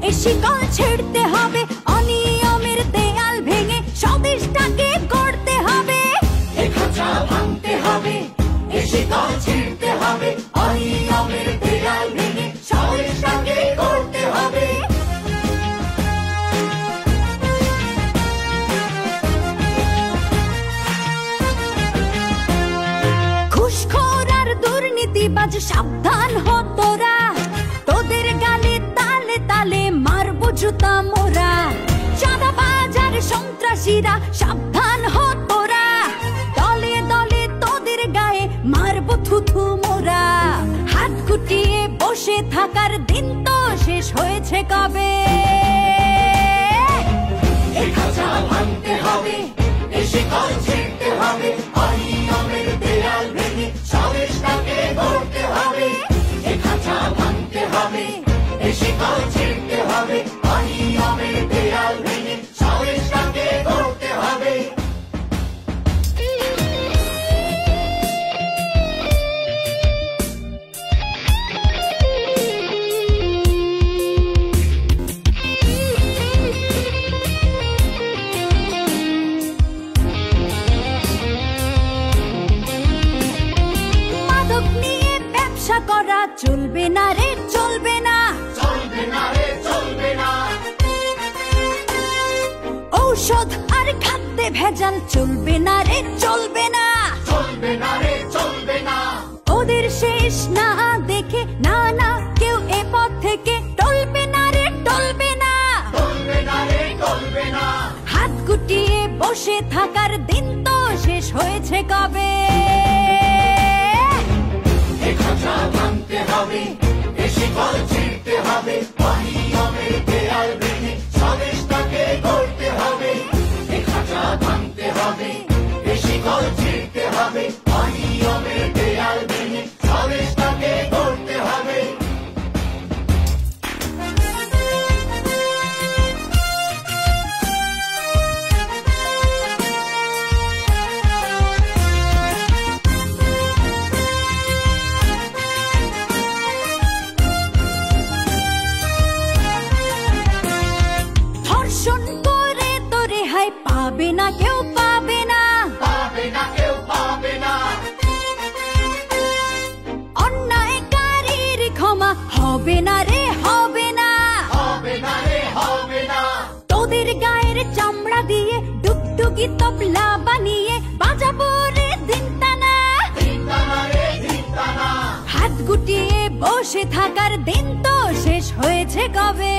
এ শিকল ছিঁড়তে হবে, অনিয়মের দেয়াল ভেঙে স্বদেশটাকে গড়তে হবে। এ খাঁচা ভাঙতে হবে, এ শিকল ছিঁড়তে হবে, অনিয়মের দেয়াল ভেঙে স্বদেশটাকে গড়তে হবে। ঘুষখোর আর দুর্নীতিবাজ সাবধান হ তোরা, তোদের গালে তালে তালে মারবো জুতা মোরা। চাঁদাবাজ আর সন্ত্রাসীরা সাবধান হ তোরা, দলে দলে তোদের গায়ে মারবো থুথু মোরা। হাত গুটিয়ে বসে থাকার দিন তো শেষ হয়েছে কবে। এ খাঁচা ভাঙতে হবে, এ শিকল ছিঁড়তে হবে, অনিয়মের দেয়াল ভেঙে স্বদেশটাকে গড়তে হবে। এ খাঁচা ভাঙতে হবে, এ শিকল ছিঁড়তে হবে, অনিয়মের দেয়াল ভেঙে স্বদেশটাকে গড়তে হবে। মাদক নিয়ে ব্যবসা করা চলবে না রে, চলবে না, চলবে না রে, চলবে না। ঔষধ আর খাদ্যে ভেজাল চলবে না রে, চলবে না, চলবে না রে, চলবে না। ওদের শেষ না দেখে না না কেউ এ পথ থেকে টলবে না রে, টলবে না, টলবে না রে, টলবে না। হাত গুটিয়ে বসে থাকার দিন তো শেষ হয়েছে কবে। এ খাঁচা ভাঙতে হবে, এ শিকল ছিঁড়তে হবে, অনিয়মের দেয়াল ভেঙে স্বদেশটাকে গড়তে হবে। এ খাঁচা ভাঙতে হবে, এ শিকল ছিঁড়তে হবে, অনিয়মের দেয়াল ভেঙে স্বদেশটাকে গড়তে হবে। ধর্ষণ করে তো রেহাই পাবে না কেউ, পাবে না, পাবে না কেউ, পাবে না। অন্যায়কারীর ক্ষমা হবে না রে, হবে না, হবে না রে, হবে না। তোদের গায়ের চামড়া দিয়ে ডুগডুগি তবলা বানিয়ে বাজাবো রে দিন টানা, দিন টানা রে, দিন টানা। হাত গুটিয়ে বসে থাকার দিন তো শেষ হয়েছে কবে।